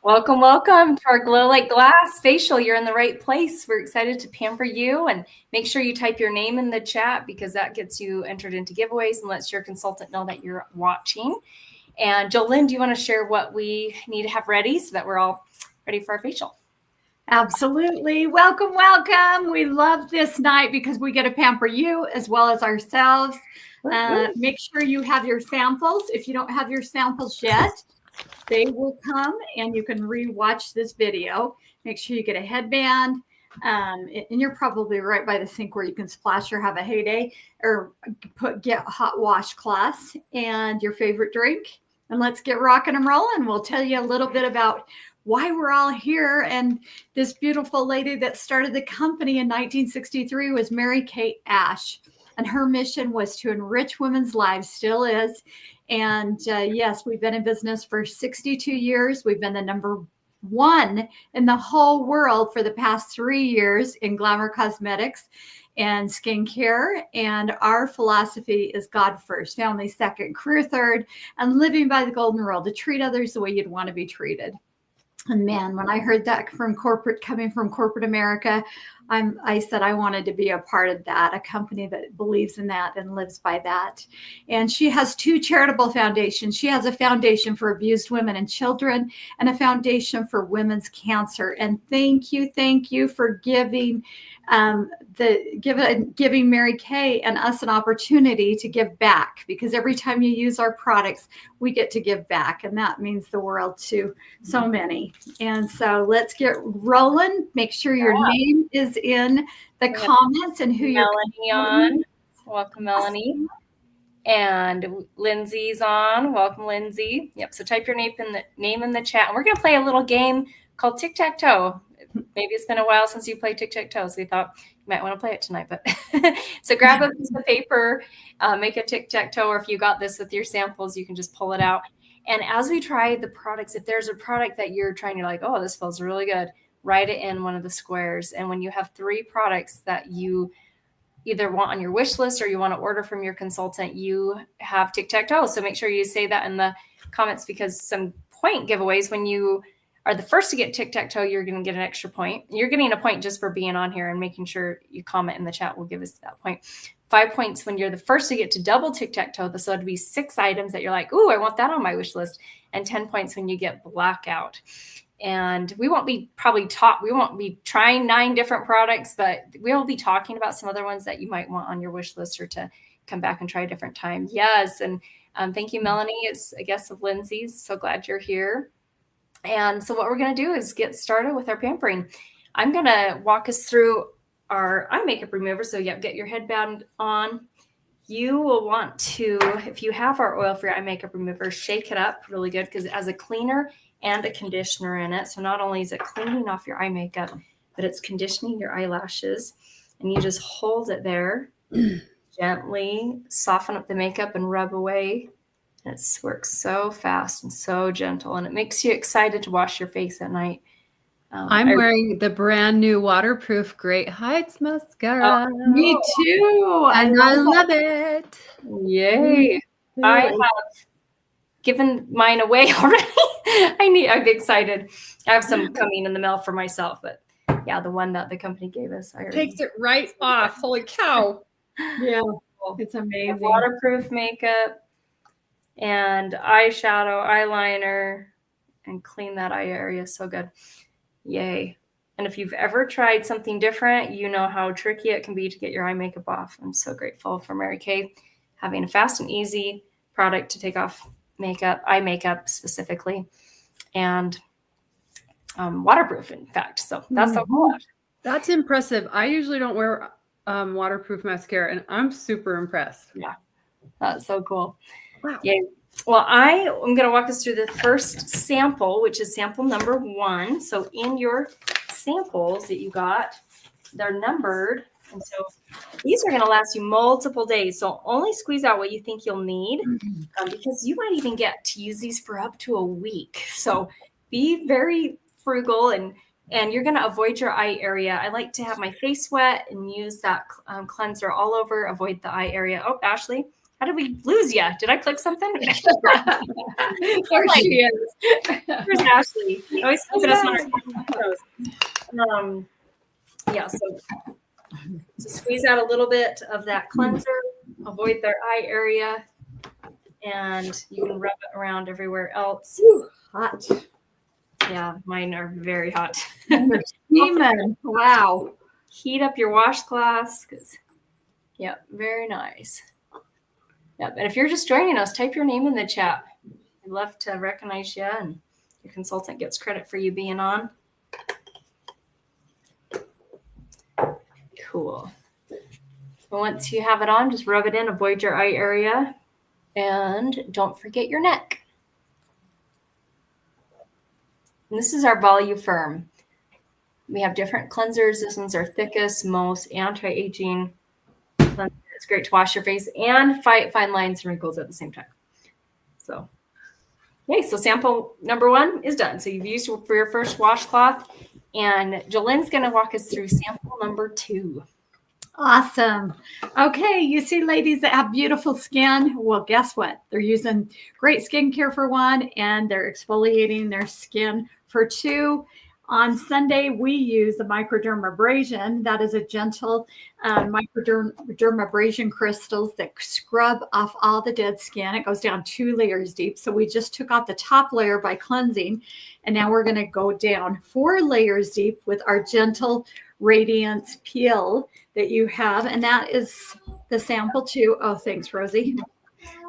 Welcome, welcome to our Glow Like Glass facial. You're in the right place. We're excited to pamper you, and make sure you type your name in the chat because that gets you entered into giveaways and lets your consultant know that you're watching. And Jolynn, do you want to share what we need to have ready so that we're all ready for our facial? Absolutely. Welcome, welcome. We love this night because we get to pamper you as well as ourselves. Make sure you have your samples. If you don't have your samples yet, they will come and you can re-watch this video. Make sure you get a headband. And you're probably right by the sink where you can splash or have a heyday, or get hot washcloths and your favorite drink. And let's get rocking and rolling. We'll tell you a little bit about why we're all here. And this beautiful lady that started the company in 1963 was Mary Kate Ash. And her mission was to enrich women's lives, still is. And yes, we've been in business for 62 years. We've been the number one in the whole world for the past 3 years in glamour cosmetics and skincare. And our philosophy is God first, family second, career third, and living by the golden rule to treat others the way you'd want to be treated. And man, when I heard that from coming from corporate America, I said I wanted to be a part of that, a company that believes in that and lives by that. And she has 2 charitable foundations. She has a foundation for abused women and children and a foundation for women's cancer. And thank you for giving giving Mary Kay and us an opportunity to give back, because every time you use our products, we get to give back, and that means the world to so many. And so let's get rolling. Make sure your name is in the comments and who you're Melanie on. Welcome, Melanie. And Lindsay's on. Welcome, Lindsay. Yep. So type your name in the chat. And we're going to play a little game called tic-tac-toe. Maybe it's been a while since you played tic-tac-toe, so we thought you might want to play it tonight. But so grab a piece of paper, make a tic-tac-toe, or if you got this with your samples, you can just pull it out. And as we try the products, if there's a product that you're trying, you're like, oh, this feels really good, write it in one of the squares. And when you have 3 products that you either want on your wish list or you want to order from your consultant, you have tic-tac-toe. So make sure you say that in the comments, because some point giveaways, when you are the first to get tic-tac-toe, you're going to get an extra point. You're getting a point just for being on here and making sure you comment in the chat will give us that point. 5 points when you're the first to get to double tic-tac-toe. So it'd be 6 items that you're like, ooh, I want that on my wish list. And 10 points when you get blackout. And we won't be trying 9 different products, but we'll be talking about some other ones that you might want on your wish list or to come back and try a different time. Yes. And thank you, Melanie. It's a guest of Lindsay's. So glad you're here. And so what we're going to do is get started with our pampering. I'm going to walk us through our eye makeup remover. So get your headband on. You will want to, if you have our oil-free eye makeup remover, shake it up really good, because it has a cleaner and a conditioner in it. So not only is it cleaning off your eye makeup, but it's conditioning your eyelashes. And you just hold it there, gently soften up the makeup and rub away. And it works so fast and so gentle, and it makes you excited to wash your face at night. I'm wearing the brand new waterproof Great Heights mascara. Me too. And I love it. Yay. I have given mine away already. I'm excited. I have some coming in the mail for myself, but yeah, the one that the company gave us. Takes it right off. Holy cow. Yeah, it's amazing. Waterproof makeup and eyeshadow, eyeliner, and clean that eye area. So good. Yay. And if you've ever tried something different, you know how tricky it can be to get your eye makeup off. I'm so grateful for Mary Kay having a fast and easy product to take off makeup, eye makeup specifically, and waterproof, in fact. So that's so cool. That's impressive. I usually don't wear waterproof mascara, and I'm super impressed. Yeah, that's so cool. Wow. Yay. Well, I am going to walk us through the first sample, which is sample number 1. So in your samples that you got, they're numbered. And so these are going to last you multiple days. So only squeeze out what you think you'll need, because you might even get to use these for up to a week. So be very frugal, and you're going to avoid your eye area. I like to have my face wet and use that cleanser all over, avoid the eye area. Oh, Ashley, How did we lose you? Did I click something? There she is. Where's Ashley? Always keeping us on our toes. Yeah, so squeeze out a little bit of that cleanser, avoid their eye area, and you can rub it around everywhere else. Ooh, hot. Yeah, mine are very hot. Steaming. Wow. Heat up your washcloths. Yeah, very nice. Yep, and if you're just joining us, type your name in the chat. I'd love to recognize you, and your consultant gets credit for you being on. Cool. Once you have it on, just rub it in, avoid your eye area, and don't forget your neck. And this is our Voluform. We have different cleansers. This one's our thickest, most anti-aging cleanser. It's great to wash your face and fight fine lines and wrinkles at the same time. So, okay, so sample number 1 is done. So you've used it for your first washcloth, and Jolene's going to walk us through sample number 2. Awesome. Okay, you see ladies that have beautiful skin. Well, guess what? They're using great skincare for 1, and they're exfoliating their skin for 2. On Sunday, we use the microdermabrasion. That is a gentle microdermabrasion crystals that scrub off all the dead skin. It goes down 2 layers deep. So we just took off the top layer by cleansing, and now we're going to go down 4 layers deep with our gentle radiance peel that you have, and that is the sample 2. Oh, thanks, Rosie.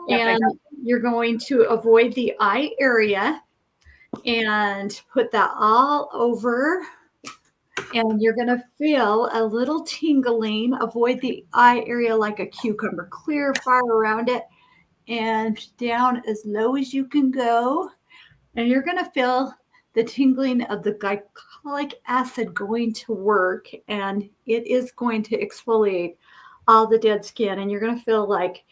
And you're going to avoid the eye area and put that all over, and you're going to feel a little tingling. Avoid the eye area like a cucumber. Clear far around it and down as low as you can go, and you're going to feel the tingling of the glycolic acid going to work, and it is going to exfoliate all the dead skin, and you're going to feel like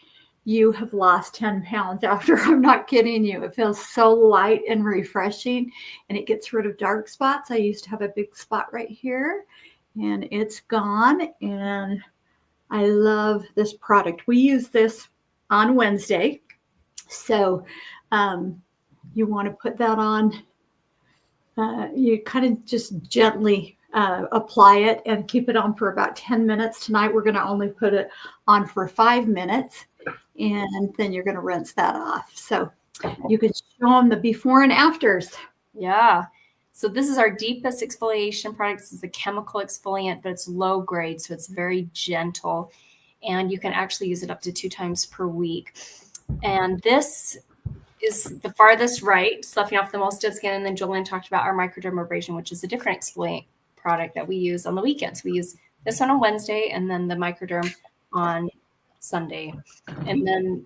you have lost 10 pounds after. I'm not kidding you. It feels so light and refreshing, and it gets rid of dark spots. I used to have a big spot right here, and it's gone, and I love this product. We use this on Wednesday, so you want to put that on. You kind of just gently apply it and keep it on for about 10 minutes. Tonight, we're going to only put it on for 5 minutes, and then you're going to rinse that off. So you can show them the before and afters. Yeah. So this is our deepest exfoliation product. This is a chemical exfoliant, but it's low grade, so it's very gentle, and you can actually use it up to 2 times per week. And this is the farthest right, sloughing off the most dead skin. And then Jolene talked about our microdermabrasion, which is a different exfoliant product that we use on the weekends. We use this one on Wednesday, and then the microderm on Sunday. And then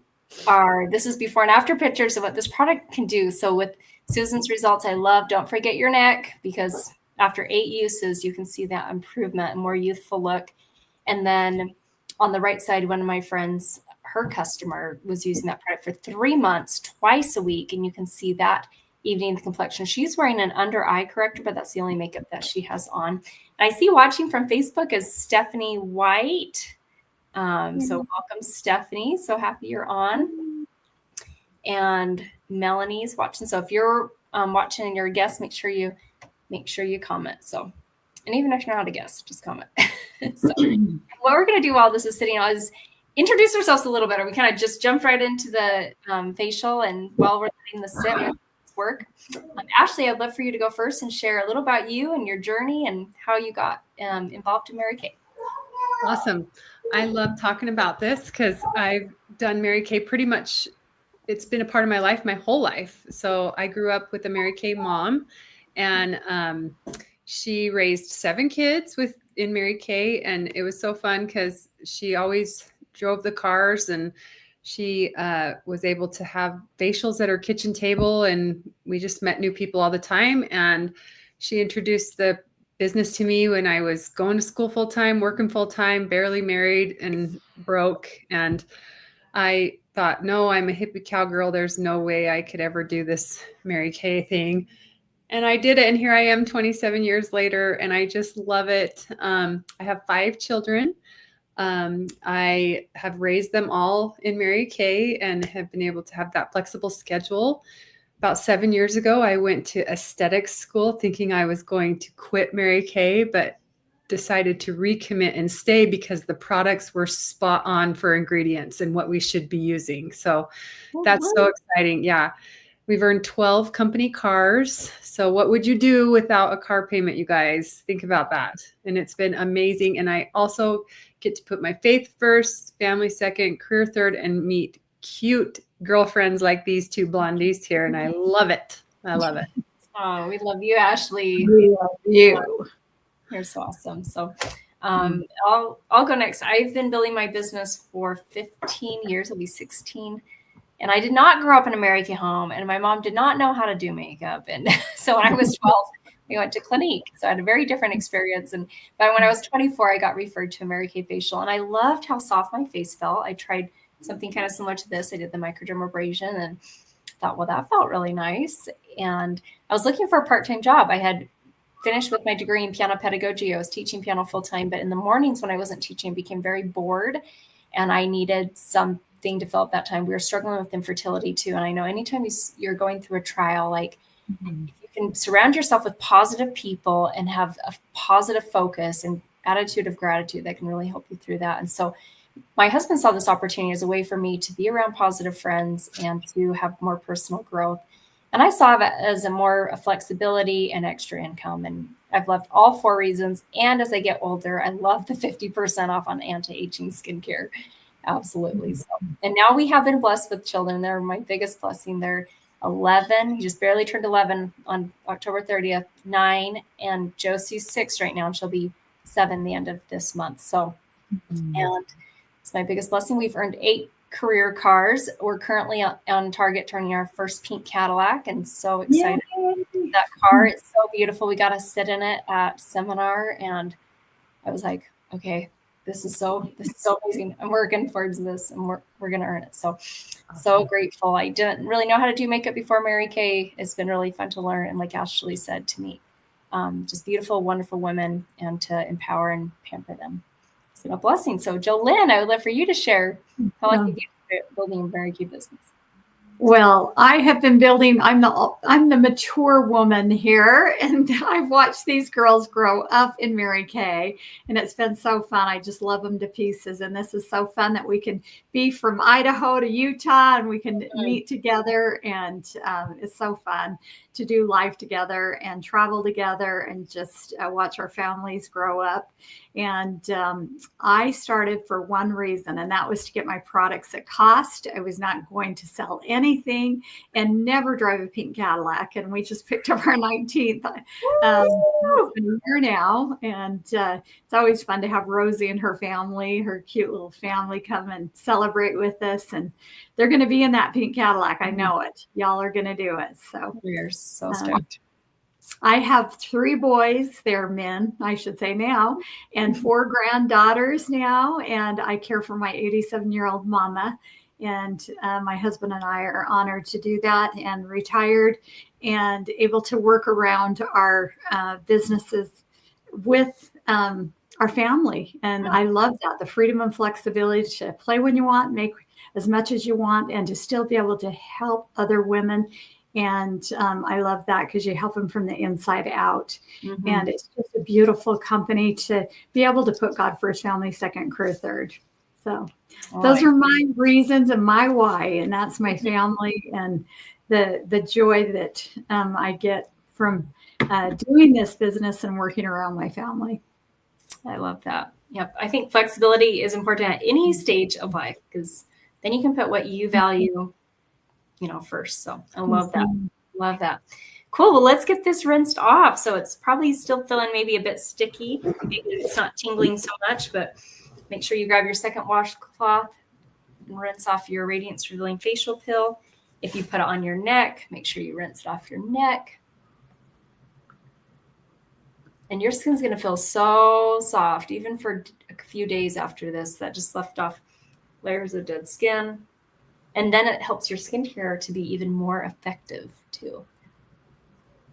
this is before and after pictures of what this product can do. So with Susan's results, I love, don't forget your neck, because after 8 uses, you can see that improvement and more youthful look. And then on the right side, one of my friends, her customer, was using that product for 3 months, twice a week. And you can see that evening the complexion. She's wearing an under eye corrector, but that's the only makeup that she has on. And I see watching from Facebook is Stephanie White. So welcome, Stephanie. So happy you're on. And Melanie's watching. So if you're watching and you're a guest, make sure you comment. So, and even if you know how to guess, just comment. So what we're going to do while this is sitting on is introduce ourselves a little better. We kind of just jumped right into the facial, and while we're letting this sit, let's work. Ashley, I'd love for you to go first and share a little about you and your journey and how you got involved in Mary Kay. Awesome. I love talking about this because I've done Mary Kay pretty much. It's been a part of my life, my whole life. So I grew up with a Mary Kay mom, and she raised 7 kids in Mary Kay. And it was so fun because she always drove the cars, and she was able to have facials at her kitchen table, and we just met new people all the time. And she introduced the business to me when I was going to school full-time, working full-time, barely married and broke. And I thought, no, I'm a hippie cowgirl. There's no way I could ever do this Mary Kay thing. And I did it. And here I am 27 years later, and I just love it. I have 5 children. I have raised them all in Mary Kay and have been able to have that flexible schedule. About 7 years ago, I went to aesthetics school thinking I was going to quit Mary Kay, but decided to recommit and stay because the products were spot on for ingredients and what we should be using. So that's so exciting. Yeah. We've earned 12 company cars. So what would you do without a car payment, you guys? Think about that. And it's been amazing. And I also get to put my faith first, family second, career third, and meet cute girlfriends like these two blondies here. And I love it. I love it. Oh, we love you, Ashley. We love you. You're so awesome. So I'll go next. I've been building my business for 15 years. It'll be 16. And I did not grow up in a Mary Kay home, and my mom did not know how to do makeup. And so when I was 12, we went to Clinique. So I had a very different experience. But when I was 24, I got referred to a Mary Kay facial, and I loved how soft my face felt. I tried something kind of similar to this. I did the microdermabrasion and thought, well, that felt really nice. And I was looking for a part-time job. I had finished with my degree in piano pedagogy. I was teaching piano full-time, but in the mornings when I wasn't teaching, I became very bored, and I needed something to fill up that time. We were struggling with infertility too. And I know anytime you're going through a trial, like if you can surround yourself with positive people and have a positive focus and attitude of gratitude, that can really help you through that. And so my husband saw this opportunity as a way for me to be around positive friends and to have more personal growth. And I saw it as a flexibility and extra income. And I've loved all 4 reasons. And as I get older, I love the 50% off on anti-aging skincare. Absolutely. So, and now we have been blessed with children. They're my biggest blessing. They're 11. He just barely turned 11 on October 30th, 9. And Josie's 6 right now, and she'll be 7 the end of this month. So, and it's my biggest blessing. We've earned 8 career cars. We're currently on target turning our first pink Cadillac, and so excited. That car is so beautiful. We got to sit in it at seminar, and I was like, okay, this is so amazing. I'm working towards this, and we're going to earn it. So grateful. I didn't really know how to do makeup before Mary Kay. It's been really fun to learn. And like Ashley said, to meet just beautiful, wonderful women and to empower and pamper them. It's been a blessing. So Jolynn, I would love for you to share how long you've been building a Mary Kay business. Well, I have been building, I'm the mature woman here, and I've watched these girls grow up in Mary Kay, and it's been so fun. I just love them to pieces. And this is so fun that we can be from Idaho to Utah, and we can meet together, and it's so fun to do life together and travel together and just watch our families grow up. And I started for one reason, and that was to get my products at cost. I was not going to sell anything and never drive a pink Cadillac. And we just picked up our 19th year now. And it's always fun to have Rosie and her family, her cute little family, come and celebrate with us. And they're going to be in that pink Cadillac. I know it. Y'all are going to do it. So we're so stoked. I have 3 boys, they're men, I should say now, and 4 granddaughters now. And I care for my 87-year-old mama. And my husband and I are honored to do that, and retired and able to work around our businesses with our family. And I love that, the freedom and flexibility to play when you want, make as much as you want, and to still be able to help other women. And I love that because you help them from the inside out. And it's just a beautiful company to be able to put God first, family second, career third. So those are my reasons and my why. And that's my family and the joy that I get from doing this business and working around my family. I love that. Yep. I think flexibility is important at any stage of life, because then you can put what you value first. So I love that. Love that. Cool. Well, let's get this rinsed off. So it's probably still feeling maybe a bit sticky. Maybe it's not tingling so much, but make sure you grab your second washcloth and rinse off your Radiance Revealing Facial Pill. If you put it on your neck, make sure you rinse it off your neck. And your skin's going to feel so soft, even for a few days after this. That just left off layers of dead skin. And then it helps your skincare to be even more effective too.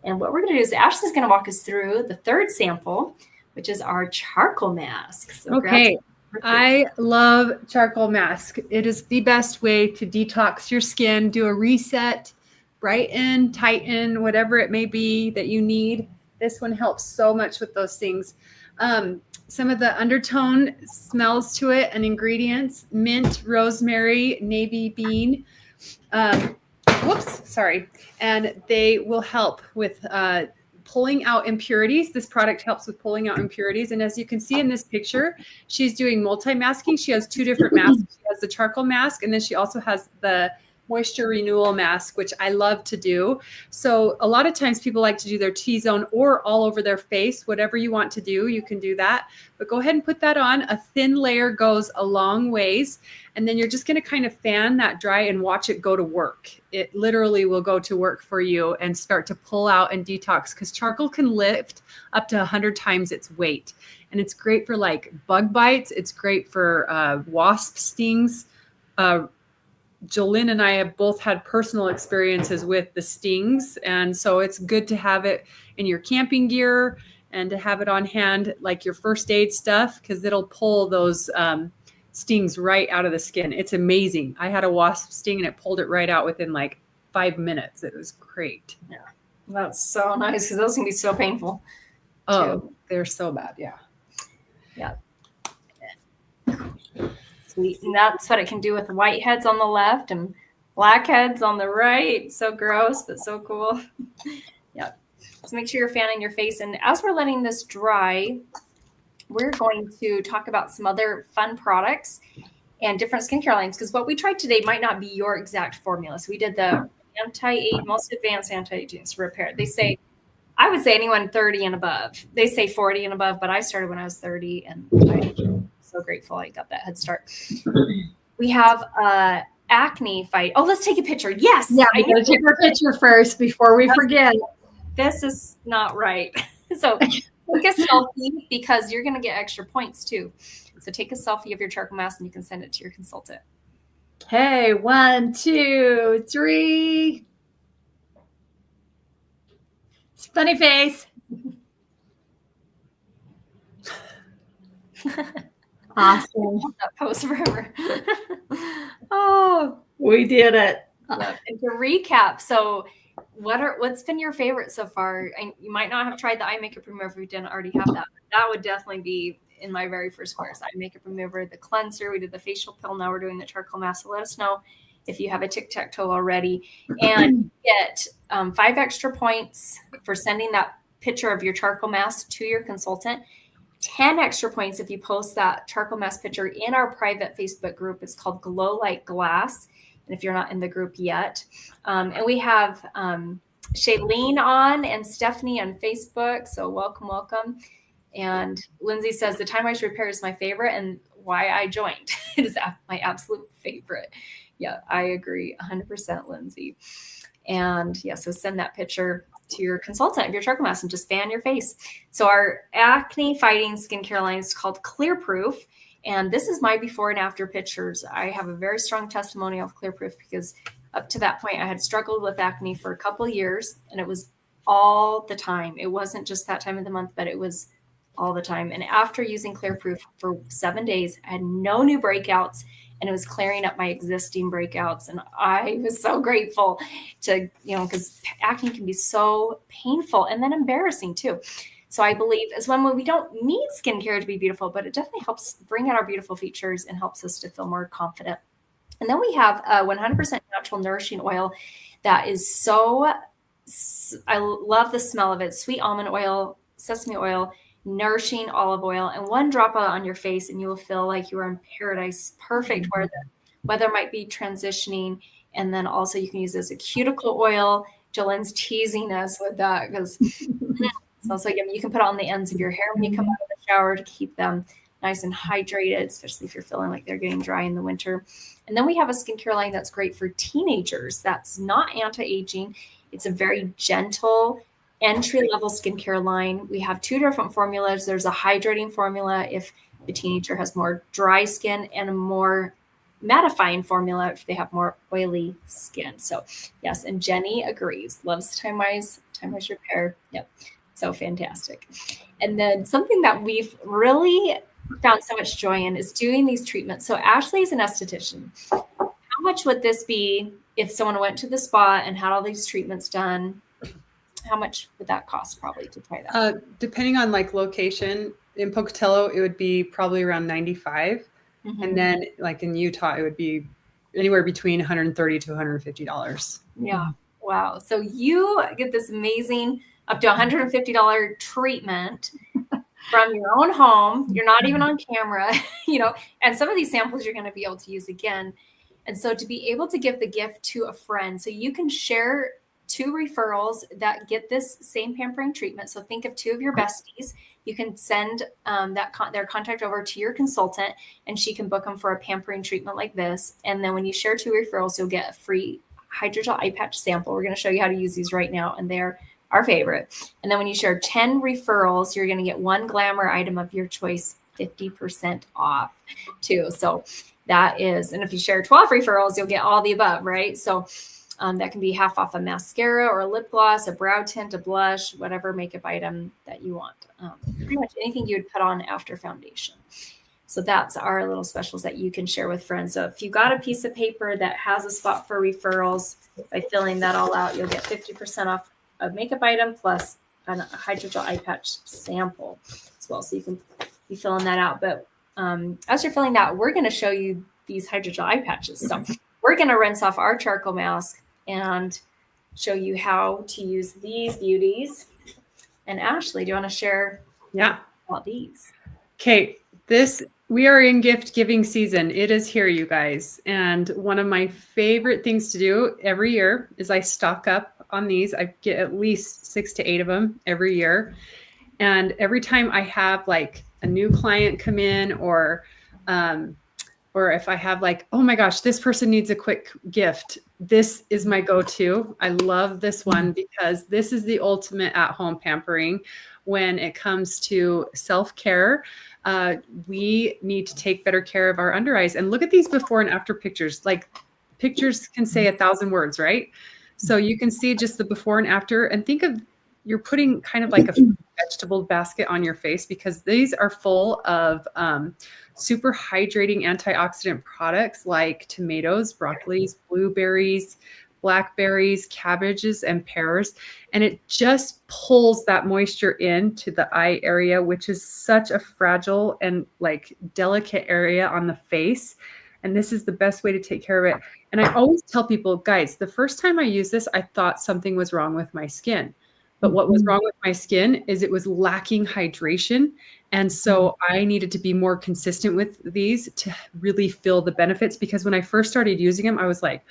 And what we're going to do is Ashley's going to walk us through the third sample, which is our charcoal mask. So okay. I love charcoal mask. It is the best way to detox your skin, do a reset, brighten, tighten, whatever it may be that you need. This one helps so much with those things. Some of the undertone smells to it and ingredients: mint, rosemary, navy bean. Sorry. And they will help with pulling out impurities. This product helps with pulling out impurities. And as you can see in this picture, she's doing multi-masking. She has 2 different masks. She has the charcoal mask, and then she also has the moisture renewal mask, which I love to do. So a lot of times people like to do their T-zone or all over their face. Whatever you want to do, you can do that. But go ahead and put that on. A thin layer goes a long ways. And then you're just going to kind of fan that dry and watch it go to work. It literally will go to work for you and start to pull out and detox, because charcoal can lift up to 100 times its weight. And it's great for like bug bites. It's great for wasp stings. Jolene and I have both had personal experiences with the stings. And so it's good to have it in your camping gear and to have it on hand, like your first aid stuff, because it'll pull those stings right out of the skin. It's amazing. I had a wasp sting and it pulled it right out within like 5 minutes. It was great. Yeah, that's so nice, because those can be so painful. Oh, they're so bad. Yeah. Yeah. Sweet. And that's what it can do with white heads on the left and black heads on the right. So gross, but so cool. Yeah. So make sure you're fanning your face. And as we're letting this dry, we're going to talk about some other fun products and different skincare lines, because what we tried today might not be your exact formula. So we did the most advanced anti-aging repair. They say, I would say anyone 30 and above. They say 40 and above, but I started when I was 30, and I'm so grateful I got that head start. We have acne fight. Oh, let's take a picture. Yes. Yeah, I gotta take our picture first before we forget. This is not right. So take a selfie, because you're going to get extra points too. So take a selfie of your charcoal mask and you can send it to your consultant. Okay, 1, 2, 3. Funny face. Awesome. That pose forever. Oh, we did it. And to recap, so what's been your favorite so far? You might not have tried the eye makeup remover if you didn't already have that. That would definitely be in my very first course. Eye makeup remover, the cleanser, we did the facial pill, now we're doing the charcoal mask. So let us know if you have a tic-tac-toe already, and get 5 extra points for sending that picture of your charcoal mask to your consultant. 10 extra points if you post that charcoal mask picture in our private Facebook group. It's called Glow Like Glass. And if you're not in the group yet, and we have Shailene on and Stephanie on Facebook. So welcome. And Lindsay says the time I should repair is my favorite and why I joined. It is my absolute favorite. Yeah, I agree 100%, Lindsay. And yeah, so send that picture to your consultant of your charcoal mask and just fan your face. So our acne fighting skincare line is called Clear Proof. And this is my before and after pictures. I have a very strong testimonial of Clear Proof, because up to that point, I had struggled with acne for a couple of years, and it was all the time. It wasn't just that time of the month, but it was all the time. And after using Clear Proof for 7 days, I had no new breakouts, and it was clearing up my existing breakouts. And I was so grateful to, because acne can be so painful and then embarrassing too. So I believe as when we don't need skincare to be beautiful, but it definitely helps bring out our beautiful features and helps us to feel more confident. And then we have a 100% natural nourishing oil that is so, I love the smell of it. Sweet almond oil, sesame oil, nourishing olive oil, and 1 drop on your face and you will feel like you are in paradise. Perfect where the weather might be transitioning. And then also you can use this as a cuticle oil. Jolene's teasing us with that because smells like yummy. You can put it on the ends of your hair when you come out of the shower to keep them nice and hydrated, especially if you're feeling like they're getting dry in the winter. And then we have a skincare line that's great for teenagers. That's not anti-aging. It's a very gentle entry-level skincare line. We have 2 different formulas. There's a hydrating formula if the teenager has more dry skin, and a more mattifying formula if they have more oily skin. So yes, and Jenny agrees. Loves Time Wise Repair. Yep. So fantastic. And then something that we've really found so much joy in is doing these treatments. So Ashley is an esthetician. How much would this be if someone went to the spa and had all these treatments done? How much would that cost probably to try that? Depending on like location, in Pocatello, it would be probably around 95. Mm-hmm. And then like in Utah, it would be anywhere between $130 to $150. Yeah. Wow. So you get this amazing up to $150 treatment from your own home. You're not even on camera, you know, and some of these samples you're going to be able to use again. And so to be able to give the gift to a friend, so you can share 2 referrals that get this same pampering treatment. So think of 2 of your besties. You can send their contact over to your consultant, and she can book them for a pampering treatment like this. And then when you share 2 referrals, you'll get a free hydrogel eye patch sample. We're going to show you how to use these right now, and they're our favorite. And then when you share 10 referrals, you're going to get 1 glamour item of your choice, 50% off too. So that is, and if you share 12 referrals, you'll get all the above, right? So that can be half off a mascara or a lip gloss, a brow tint, a blush, whatever makeup item that you want. Pretty much anything you would put on after foundation. So that's our little specials that you can share with friends. So if you got a piece of paper that has a spot for referrals, by filling that all out, you'll get 50% off a makeup item plus a hydrogel eye patch sample as well. So you can be filling that out. But as you're filling that, we're going to show you these hydrogel eye patches. So we're going to rinse off our charcoal mask and show you how to use these beauties. And Ashley, do you want to share about these? Okay, we are in gift giving season. It is here, you guys. And one of my favorite things to do every year is I stock up on these. I get at least 6 to 8 of them every year. And every time I have like a new client come in, or if I have like, oh my gosh, this person needs a quick gift, this is my go-to. I love this one because this is the ultimate at-home pampering when it comes to self-care. We need to take better care of our under eyes. And look at these before and after pictures. Like, pictures can say 1,000 words, right? So you can see just the before and after, and think of, you're putting kind of like a vegetable basket on your face, because these are full of super hydrating antioxidant products like tomatoes, broccolis, blueberries, blackberries, cabbages, and pears. And it just pulls that moisture into the eye area, which is such a fragile and like delicate area on the face. And this is the best way to take care of it. And I always tell people, guys, the first time I used this, I thought something was wrong with my skin. But what was wrong with my skin is it was lacking hydration. And so I needed to be more consistent with these to really feel the benefits. Because when I first started using them, I was like,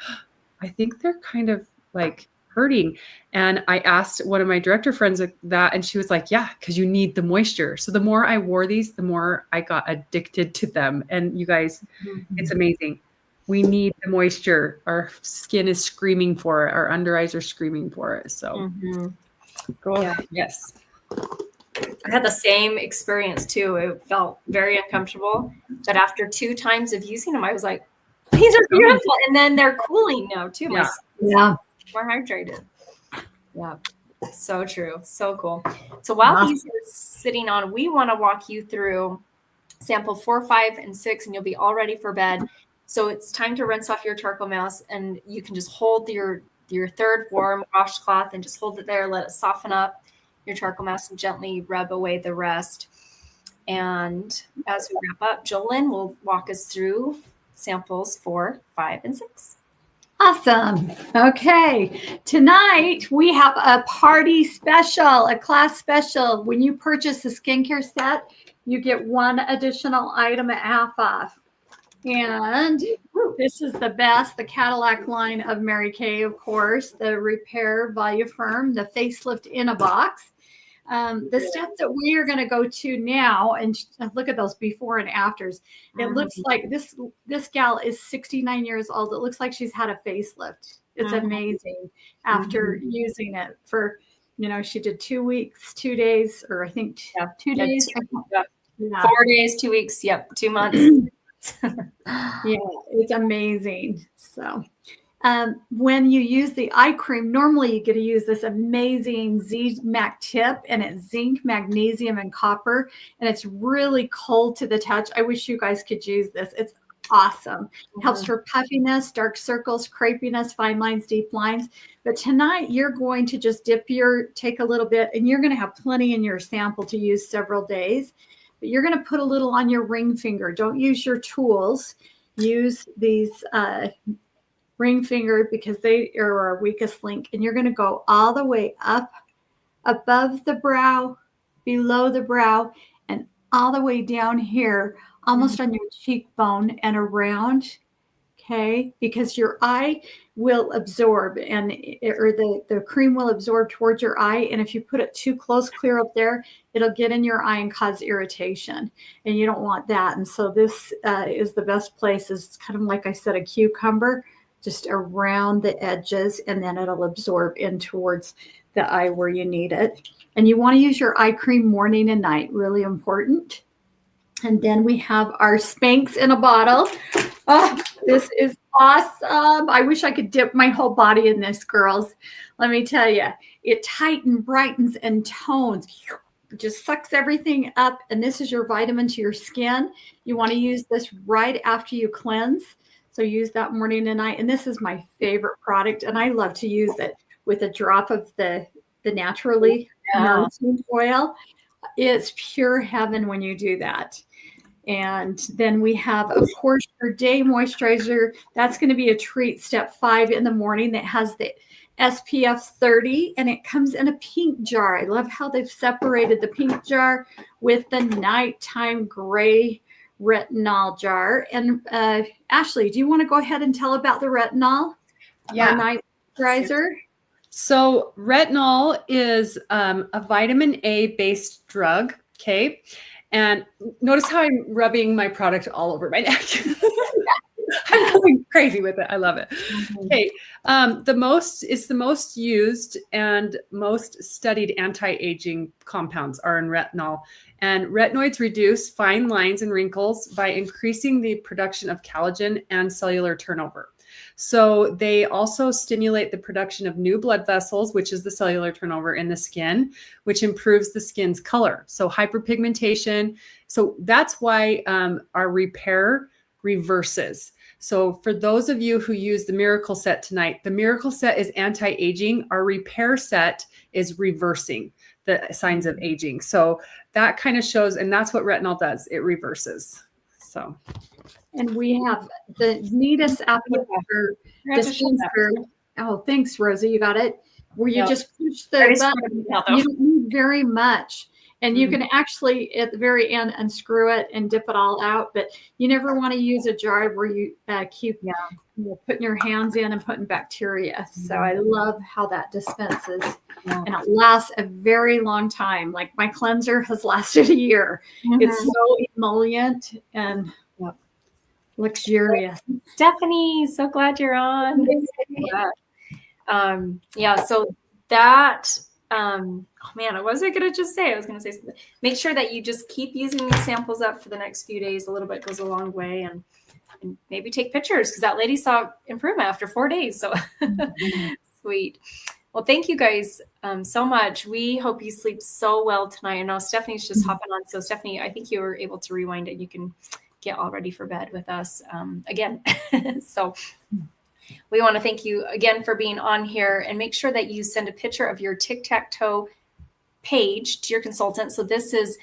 I think they're kind of like hurting. And I asked one of my director friends that, and she was like, yeah, because you need the moisture. So the more I wore these, the more I got addicted to them. And you guys, it's amazing. We need the moisture. Our skin is screaming for it. Our under eyes are screaming for it. So go ahead. Yes. I had the same experience too. It felt very uncomfortable. But after 2 times of using them, I was like, these are beautiful. And then they're cooling now too. Yeah. More hydrated. Yeah. So true. So cool. So while these are sitting on, we want to walk you through sample 4, 5, and 6, and you'll be all ready for bed. So it's time to rinse off your charcoal mask, and you can just hold your third warm washcloth and just hold it there, let it soften up your charcoal mask, and gently rub away the rest. And as we wrap up, Jolyn will walk us through samples 4, 5, and 6. Awesome. Okay. Tonight we have a party special, a class special. When you purchase the skincare set, you get 1 additional item at half off. And this is the best, the Cadillac line of Mary Kay, of course, the Repair Volume Firm, the facelift in a box. The step that we are going to go to now, and look at those before and afters. It looks like this gal is 69 years old. It looks like she's had a facelift. It's amazing after using it for, she did 2 weeks, 2 days, or I think 2 days. 4 days, 2 weeks. Yep. 2 months. Yeah, it's amazing. So, When you use the eye cream, normally you get to use this amazing Z-Mac tip, and it's zinc, magnesium, and copper, and it's really cold to the touch. I wish you guys could use this. It's awesome. Helps for puffiness, dark circles, crepiness, fine lines, deep lines. But tonight you're going to just take a little bit, and you're going to have plenty in your sample to use several days. But you're going to put a little on your ring finger. Don't use your tools. Use these ring finger because they are our weakest link. And you're going to go all the way up above the brow, below the brow, and all the way down here, almost on your cheekbone and around. Okay, because your eye will absorb, or the cream will absorb towards your eye. And if you put it too close, clear up there, it'll get in your eye and cause irritation. And you don't want that. And so this is the best place. Is kind of like I said, a cucumber, just around the edges, and then it'll absorb in towards the eye where you need it. And you want to use your eye cream morning and night, really important. And then we have our Spanx in a bottle. Oh, this is awesome. I wish I could dip my whole body in this, girls. Let me tell you, it tightens, brightens, and tones. It just sucks everything up. And this is your vitamin to your skin. You want to use this right after you cleanse. So use that morning and night. And this is my favorite product. And I love to use it with a drop of the naturally nourishing oil. It's pure heaven when you do that. And then we have, of course, your day moisturizer. That's going to be a treat, step 5 in the morning, that has the SPF 30, and it comes in a pink jar. I love how they've separated the pink jar with the nighttime gray retinol jar. And Ashley, do you want to go ahead and tell about the retinol? Yeah. Our night moisturizer. So retinol is a vitamin A based drug. Okay. And notice how I'm rubbing my product all over my neck. I'm going crazy with it. I love it. Okay. It's the most used and most studied anti-aging compounds are in retinol. And retinoids reduce fine lines and wrinkles by increasing the production of collagen and cellular turnover. So they also stimulate the production of new blood vessels, which is the cellular turnover in the skin, which improves the skin's color. So hyperpigmentation. So that's why our repair reverses. So for those of you who use the Miracle Set tonight, the Miracle Set is anti-aging. Our repair set is reversing the signs of aging. So that kind of shows, and that's what retinol does. It reverses. So. And we have the neatest applicator dispenser. Oh, thanks, Rosie. You got it. Where you just push the button. You don't need very much. And you can actually, at the very end, unscrew it and dip it all out. But you never want to use a jar where you keep putting your hands in and putting bacteria. So I love how that dispenses. And it lasts a very long time. Like my cleanser has lasted a year. It's so emollient and luxurious. Stephanie, so glad you're on. So that oh man, what was I gonna just say? I was gonna say something. Make sure that you just keep using these samples up for the next few days. A little bit goes a long way, and maybe take pictures, because that lady saw improvement after 4 days. So sweet. Well, thank you guys so much. We hope you sleep so well tonight. I know Stephanie's just hopping on. So Stephanie, I think you were able to rewind it. You can get all ready for bed with us again. So we want to thank you again for being on here, and make sure that you send a picture of your tic-tac-toe page to your consultant. So this is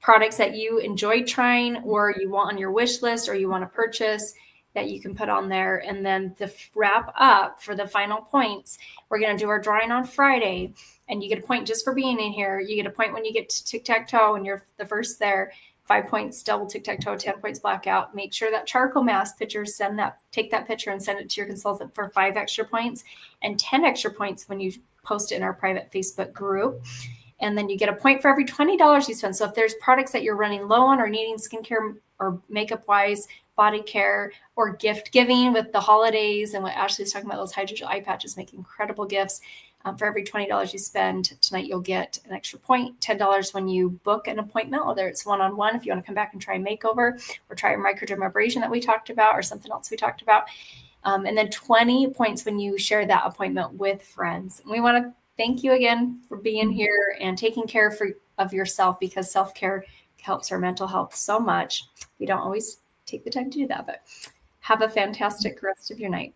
products that you enjoy trying, or you want on your wish list, or you want to purchase, that you can put on there. And then to wrap up for the final points, we're going to do our drawing on Friday, and you get a point just for being in here. You get a point when you get to tic-tac-toe and you're the first there. 5 points double tic-tac-toe, 10 points blackout. Make sure that charcoal mask picture, take that picture and send it to your consultant for 5 extra points, and 10 extra points when you post it in our private Facebook group. And then you get a point for every $20 you spend. So if there's products that you're running low on, or needing skincare or makeup wise, body care, or gift giving with the holidays, and what Ashley's talking about, those hydrogel eye patches make incredible gifts. For every $20 you spend tonight, you'll get an extra point. $10 when you book an appointment, whether it's one-on-one, if you want to come back and try a makeover, or try a microdermabrasion that we talked about, or something else we talked about. And then 20 points when you share that appointment with friends. And we want to thank you again for being here and taking care of yourself, because self-care helps our mental health so much. We don't always take the time to do that, but have a fantastic rest of your night.